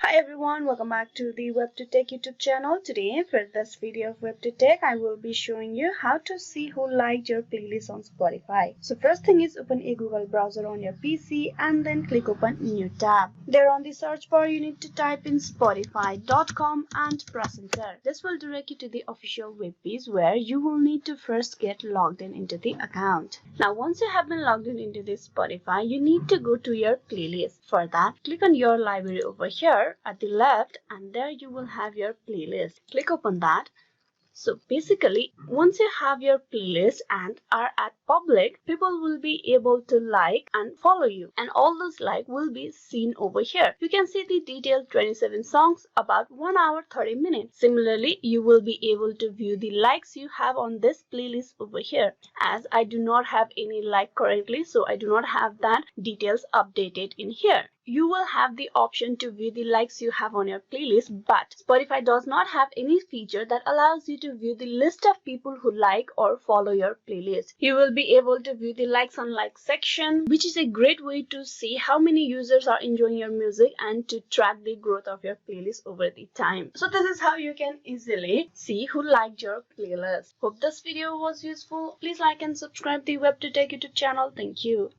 Hi everyone, welcome back to the WebToTech YouTube channel. Today for this video of WebToTech, I will be showing you how to see who liked your playlist on Spotify. So first thing is open a Google browser on your PC and then click open new tab. There on the search bar you need to type in spotify.com and press enter. This will direct you to the official web page where you will need to first get logged in into the account. Now once you have been logged in into this Spotify, you need to go to your playlist. For that, click on your library over here at the left and there you will have your playlist. Click open that. So basically, once you have your playlist and are at public, people will be able to like and follow you, and all those like will be seen over here. You can see the detailed 27 songs, about 1 hour 30 minutes. Similarly, you will be able to view the likes you have on this playlist over here. As I do not have any like currently, so I do not have that details updated in here. You will have the option to view the likes you have on your playlist, but Spotify does not have any feature that allows you to view the list of people who like or follow your playlist. You will be able to view the likes on like section, which is a great way to see how many users are enjoying your music and to track the growth of your playlist over the time. So this is how you can easily see who liked your playlist. Hope this video was useful. Please like and subscribe the WebToTech YouTube channel. Thank you.